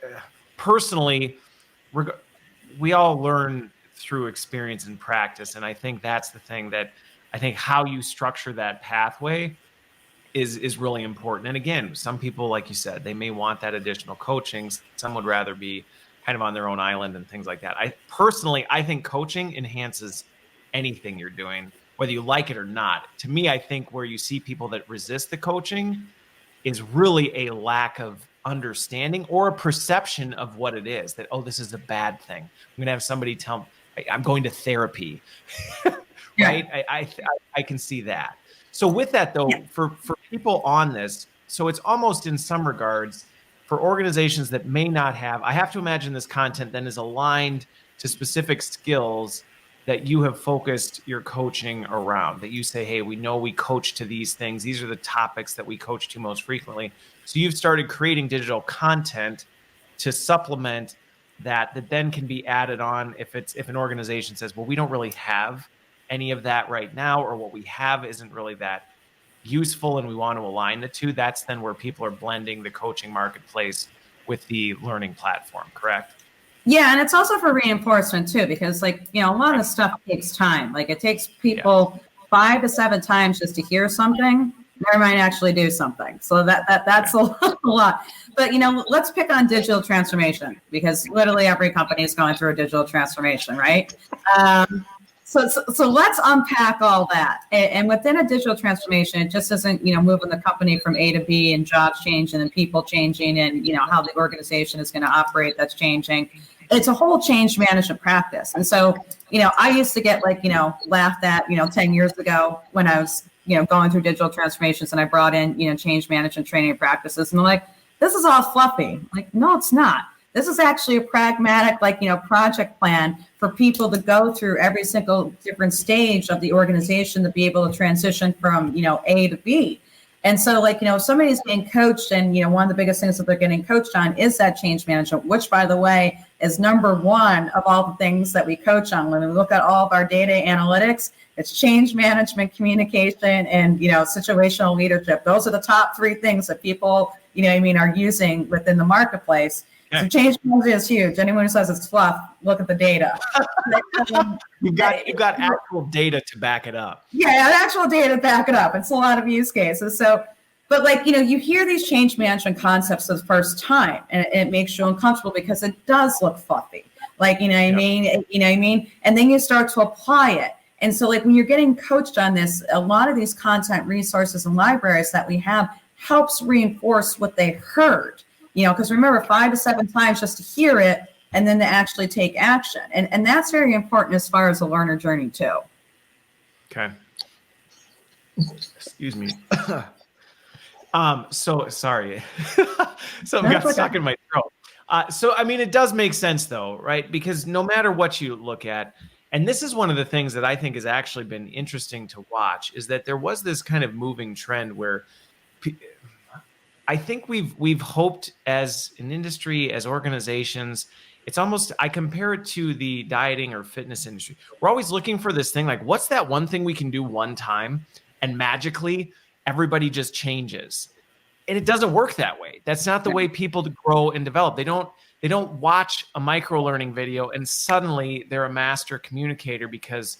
personally, we all learn through experience and practice. And I think that's the thing that I think how you structure that pathway is really important. And again, some people, like you said, they may want that additional coaching. Some would rather be kind of on their own island and things like that. I think coaching enhances anything you're doing, whether you like it or not. To me, I think where you see people that resist the coaching is really a lack of understanding or a perception of what it is, that, oh, this is a bad thing. I'm going to have somebody tell me, I'm going to therapy, right? I can see that. So with that, though, for people on this, so it's almost in some regards for organizations that may not have, I have to imagine this content then is aligned to specific skills that you have focused your coaching around, that you say, hey, we know we coach to these things. These are the topics that we coach to most frequently. So you've started creating digital content to supplement that then can be added on if an organization says, well, we don't really have any of that right now, or what we have isn't really that useful and we want to align the two. That's then where people are blending the coaching marketplace with the learning platform, correct? Yeah, and it's also for reinforcement too, because like, a lot of stuff takes time. Like it takes people 5 to 7 times just to hear something. They might actually do something. So that's a lot. But let's pick on digital transformation, because literally every company is going through a digital transformation, right? So let's unpack all that. And within a digital transformation, it just isn't, moving the company from A to B and jobs changing and people changing and, how the organization is going to operate that's changing. It's a whole change management practice. And so, I used to get laughed at, 10 years ago when I was, going through digital transformations and I brought in, change management training practices. And they're like, this is all fluffy. I'm like, no, it's not. This is actually a pragmatic, project plan for people to go through every single different stage of the organization to be able to transition from, A to B. And so, if somebody's being coached, and, one of the biggest things that they're getting coached on is that change management, which, by the way, is number one of all the things that we coach on. When we look at all of our data analytics, it's change management, communication, and, situational leadership. Those are the top 3 things that people, are using within the marketplace. So change management is huge. Anyone who says it's fluff, look at the data. You've got actual data to back it up. Yeah, actual data to back it up. It's a lot of use cases. So, but you hear these change management concepts for the first time, and it makes you uncomfortable because it does look fluffy. You know what I mean? And then you start to apply it. And so when you're getting coached on this, a lot of these content resources and libraries that we have helps reinforce what they heard. Because remember, 5 to 7 times just to hear it and then to actually take action. And that's very important as far as the learner journey too. Okay. Excuse me. So sorry. Something got stuck in my throat. It does make sense though, right? Because no matter what you look at, and this is one of the things that I think has actually been interesting to watch, is that there was this kind of moving trend where I think we've hoped as an industry, as organizations, it's almost, I compare it to the dieting or fitness industry. We're always looking for this thing, what's that one thing we can do one time and magically everybody just changes. And it doesn't work that way. That's not the way people grow and develop. They don't watch a micro learning video and suddenly they're a master communicator because,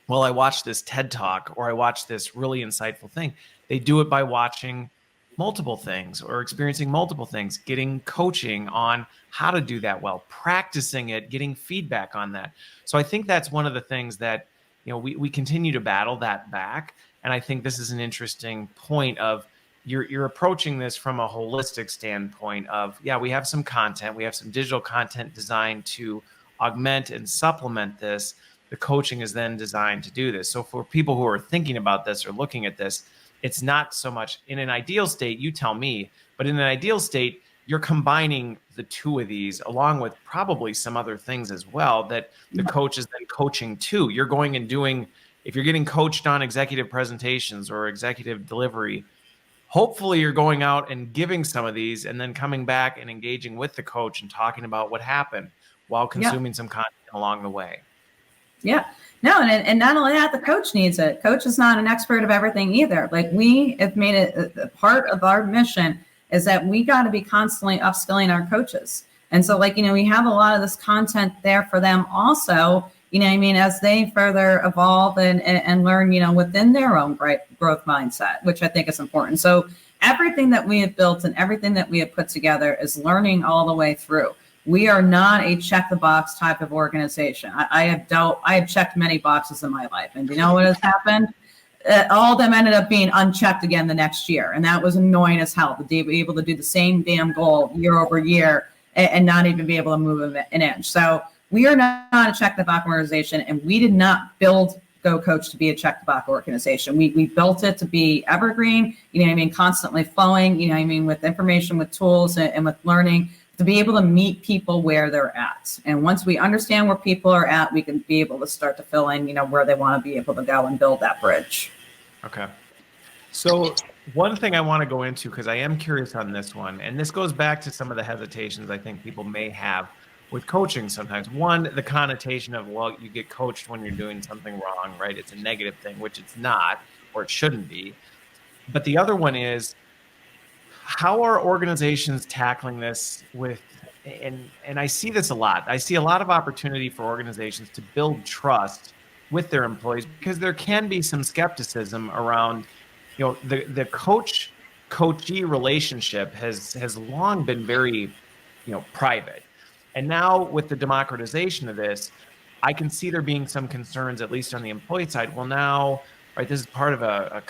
well, I watched this TED Talk or I watched this really insightful thing. They do it by watching multiple things or experiencing multiple things, getting coaching on how to do that well, practicing it, getting feedback on that. So I think that's one of the things that, we continue to battle that back. And I think this is an interesting point of you're approaching this from a holistic standpoint of, we have some content, we have some digital content designed to augment and supplement this. The coaching is then designed to do this. So for people who are thinking about this or looking at this, it's not so much in an ideal state, you tell me, but in an ideal state, you're combining the 2 of these along with probably some other things as well that the coach is then coaching too. You're going and doing, if you're getting coached on executive presentations or executive delivery, hopefully you're going out and giving some of these and then coming back and engaging with the coach and talking about what happened while consuming some content along the way. Yeah. No, and not only that, the coach needs it. Coach is not an expert of everything either. We have made it a part of our mission is that we got to be constantly upskilling our coaches. And so we have a lot of this content there for them also, as they further evolve and learn, within their own growth mindset, which I think is important. So everything that we have built and everything that we have put together is learning all the way through. We are not a check the box type of organization. I have checked many boxes in my life, and you know what has happened? All of them ended up being unchecked again the next year, and that was annoying as hell to be able to do the same damn goal year over year and not even be able to move an inch. So we are not a check the box organization, and we did not build GoCoach to be a check the box organization. We built it to be evergreen, constantly flowing, with information, with tools, and with learning, to be able to meet people where they're at. And once we understand where people are at, we can be able to start to fill in, where they want to be able to go and build that bridge. Okay. So one thing I want to go into, because I am curious on this one, and this goes back to some of the hesitations I think people may have with coaching sometimes. One, the connotation of, well, you get coached when you're doing something wrong, right? It's a negative thing, which it's not, or it shouldn't be. But the other one is, how are organizations tackling this with, and I see this a lot. I see a lot of opportunity for organizations to build trust with their employees, because there can be some skepticism around, the coachee relationship has long been very, private. And now with the democratization of this, I can see there being some concerns, at least on the employee side. Well, now, right, this is part of a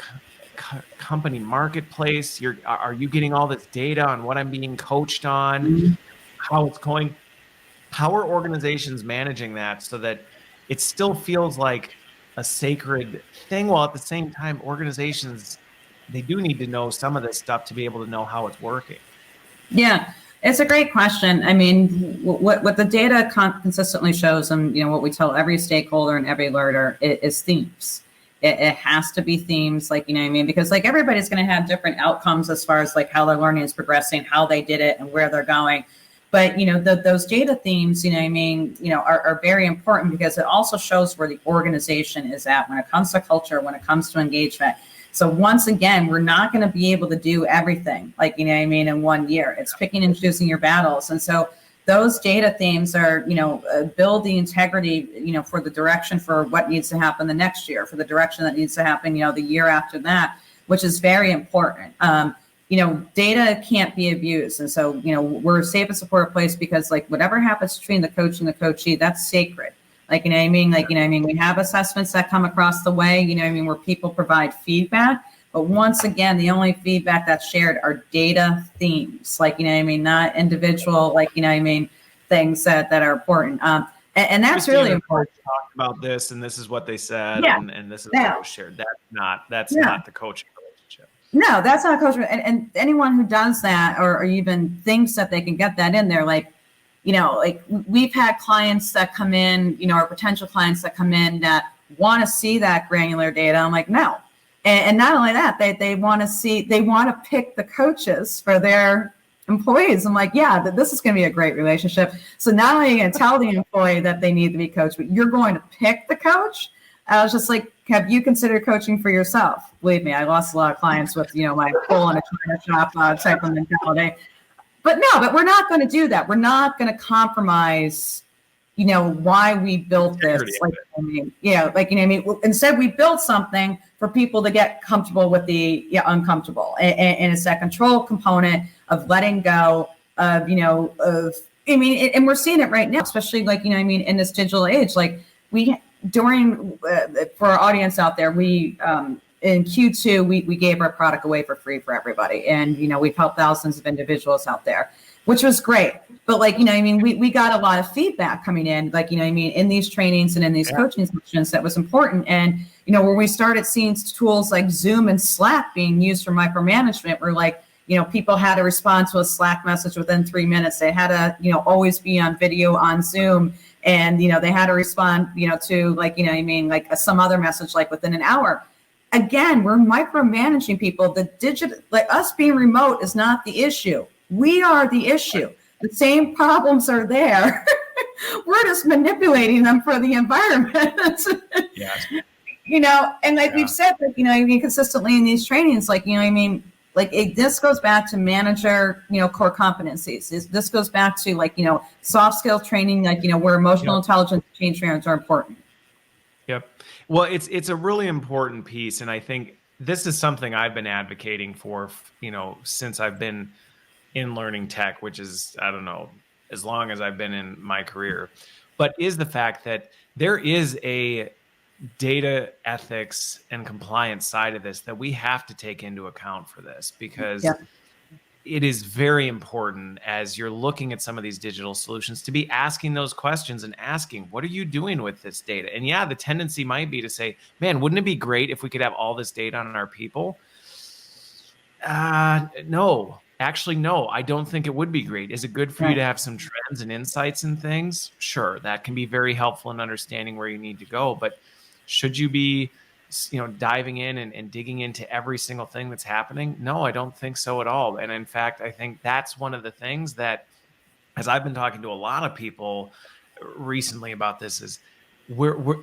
company marketplace. Are you getting all this data on what I'm being coached on, how it's going? How are organizations managing that so that it still feels like a sacred thing, while at the same time, organizations, they do need to know some of this stuff to be able to know how it's working? Yeah, it's a great question. I mean, what the data consistently shows, and what we tell every stakeholder and every learner is themes. It has to be themes, like, what I mean, because like everybody's going to have different outcomes as far as like how their learning is progressing, how they did it, and where they're going. But those data themes, are very important, because it also shows where the organization is at when it comes to culture, when it comes to engagement. So once again, we're not going to be able to do everything, like, in 1 year. It's picking and choosing your battles. And so those data themes are, build the integrity, for the direction for what needs to happen the next year, for the direction that needs to happen, the year after that, which is very important. Data can't be abused. And so, we're a safe and support place, because like whatever happens between the coach and the coachee, that's sacred. Like, we have assessments that come across the way, where people provide feedback. But once again, the only feedback that's shared are data themes, like, not individual, like, things that are important. And that's really important. Talked about this, and this is what they said, Yeah. and this is what was shared. That's not the coaching relationship. No, that's not coaching. And anyone who does that, or even thinks that they can get that in there, like, like we've had clients that come in, or potential clients that come in that want to see that granular data. I'm like, no. And not only that, they want to pick the coaches for their employees. I'm like, yeah, this is going to be a great relationship. So not only are you going to tell the employee that they need to be coached, but you're going to pick the coach. I was just like, have you considered coaching for yourself? Believe me, I lost a lot of clients with, my pull in a China shop type of mentality. But we're not going to do that. We're not going to compromise, why we built this. Instead, we built something for people to get comfortable with the uncomfortable. And it's that control component of letting go of, and we're seeing it right now, especially like, in this digital age, like for our audience out there, we, in Q2, we gave our product away for free for everybody. And, we've helped thousands of individuals out there, which was great. But like, we got a lot of feedback coming in, like, in these trainings and in these coaching sessions that was important. And, where we started seeing tools like Zoom and Slack being used for micromanagement, where like, people had to respond to a Slack message within 3 minutes. They had to, always be on video on Zoom. And, they had to respond, to like, like some other message, like within an hour. Again, we're micromanaging people. The digital, like us being remote is not the issue. We are the issue. The same problems are there. We're just manipulating them for the environment. Yes. And like we've said, like, consistently in these trainings, like, this goes back to manager, core competencies. This goes back to like, soft skill training, like, where emotional intelligence and change management are important. Yep. Well, it's a really important piece. And I think this is something I've been advocating for, since I've been in learning tech, which is, I don't know, as long as I've been in my career, but is the fact that there is a data ethics and compliance side of this that we have to take into account for this, because it is very important as you're looking at some of these digital solutions to be asking those questions and asking, what are you doing with this data? And the tendency might be to say, man, wouldn't it be great if we could have all this data on our people? No, actually, no, I don't think it would be great. Is it good for you to have some trends and insights and things? Sure. That can be very helpful in understanding where you need to go, but should you be diving in and digging into every single thing that's happening? No, I don't think so at all. And in fact, I think that's one of the things that, as I've been talking to a lot of people recently about this, is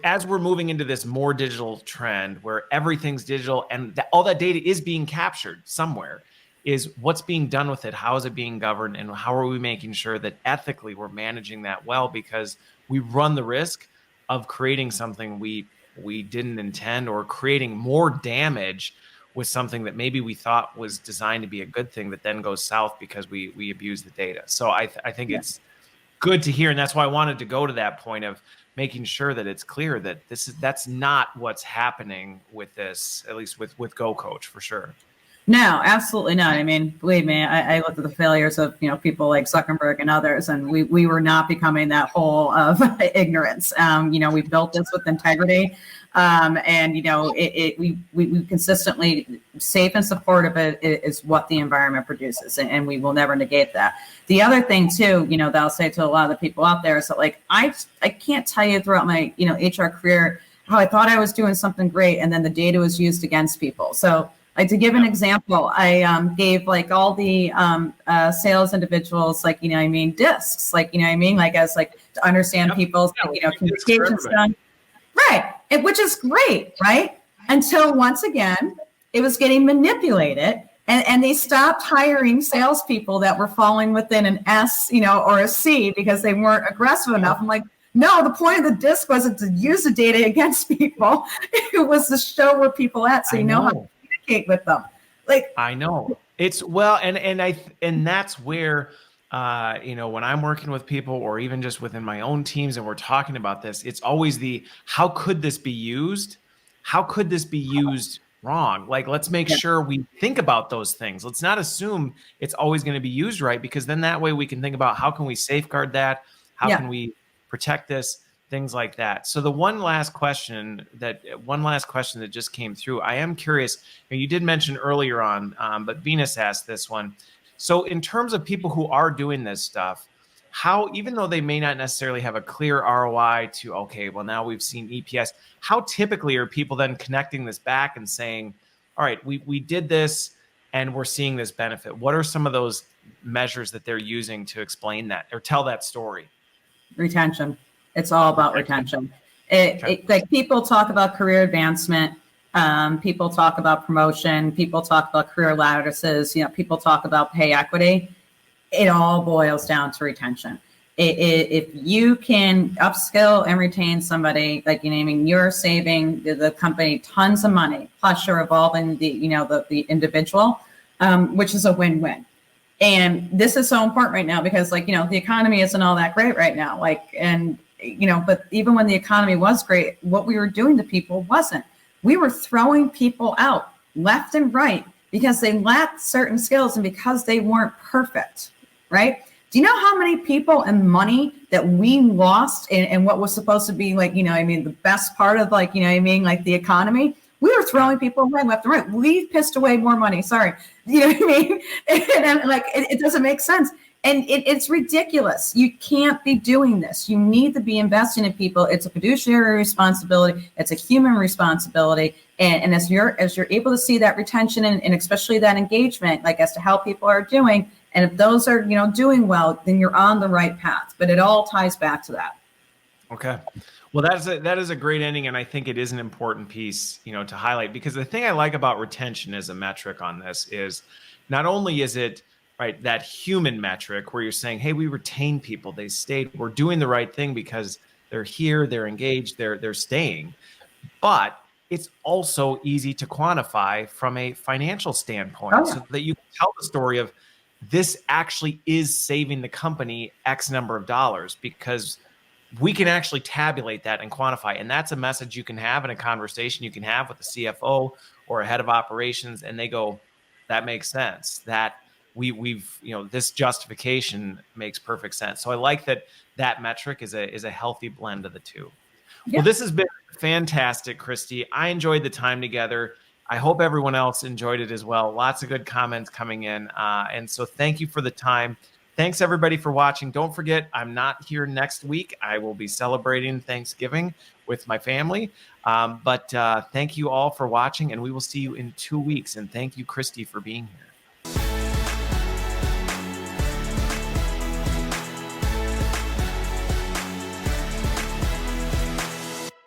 as we're moving into this more digital trend where everything's digital and all that data is being captured somewhere. is what's being done with it. How is it being governed? And how are we making sure that ethically we're managing that well? Because we run the risk of creating something we didn't intend, or creating more damage with something that maybe we thought was designed to be a good thing that then goes south because we abuse the data. So I think it's good to hear. And that's why I wanted to go to that point of making sure that it's clear that that's not what's happening with this, at least with GoCoach, for sure. No, absolutely not. I mean, believe me, I looked at the failures of, people like Zuckerberg and others, and we were not becoming that hole of ignorance. We built this with integrity, and we consistently, safe and supportive is what the environment produces, and we will never negate that. The other thing too, that I'll say to a lot of the people out there is that, like, I can't tell you throughout my HR career how I thought I was doing something great, and then the data was used against people. So, like, to give an example, I gave like all the sales individuals, like, discs, like, like, as like to understand people's, communication style. Right. Which is great. Right. Until once again, it was getting manipulated, and they stopped hiring salespeople that were falling within an S, or a C, because they weren't aggressive enough. I'm like, no, the point of the disc wasn't to use the data against people. It was to show where people at, so how to communicate with them. Like, I know it's and that's where when I'm working with people, or even just within my own teams, and we're talking about this, it's always how could this be used? How could this be used wrong? Like, let's make sure we think about those things. Let's not assume it's always going to be used right, because then that way we can think about how can we safeguard that? How can we protect this? Things like that. So the one last question that just came through, I am curious, you did mention earlier on, but Venus asked this one. So in terms of people who are doing this stuff, how, even though they may not necessarily have a clear ROI to, okay, well, now we've seen EPS, how typically are people then connecting this back and saying, all right, we did this and we're seeing this benefit? What are some of those measures that they're using to explain that or tell that story? Retention. It's all about retention. Like, people talk about career advancement. People talk about promotion. People talk about career lattices. People talk about pay equity. It all boils down to retention. If you can upskill and retain somebody, like, you're saving the company tons of money, plus you're evolving the individual, which is a win-win. And this is so important right now because, like, the economy isn't all that great right now. Like, but even when the economy was great, what we were doing to people wasn't. We were throwing people out left and right because they lacked certain skills and because they weren't perfect, right? Do you know how many people and money that we lost in what was supposed to be, like, the best part of, like, like the economy? We were throwing people away left and right. We've pissed away more money. Sorry. You know what I mean? And like, it doesn't make sense. And it's ridiculous. You can't be doing this. You need to be investing in people. It's a fiduciary responsibility. It's a human responsibility. And as you're able to see that retention and especially that engagement, like, as to how people are doing, and if those are, doing well, then you're on the right path. But it all ties back to that. Okay. Well, that is a great ending. And I think it is an important piece, to highlight, because the thing I like about retention as a metric on this is not only is it, right, that human metric where you're saying, hey, we retain people, they stayed, we're doing the right thing because they're here, they're engaged, they're staying. But it's also easy to quantify from a financial standpoint, so that you can tell the story of this actually is saving the company X number of dollars, because we can actually tabulate that and quantify. And that's a message you can have in a conversation you can have with a CFO or a head of operations. And they go, that makes sense. That we've this justification makes perfect sense. So I like that metric is a healthy blend of the two. Yeah. Well, this has been fantastic, Kristy. I enjoyed the time together. I hope everyone else enjoyed it as well. Lots of good comments coming in. And so thank you for the time. Thanks, everybody, for watching. Don't forget, I'm not here next week. I will be celebrating Thanksgiving with my family. But thank you all for watching, and we will see you in 2 weeks. And thank you, Kristy, for being here.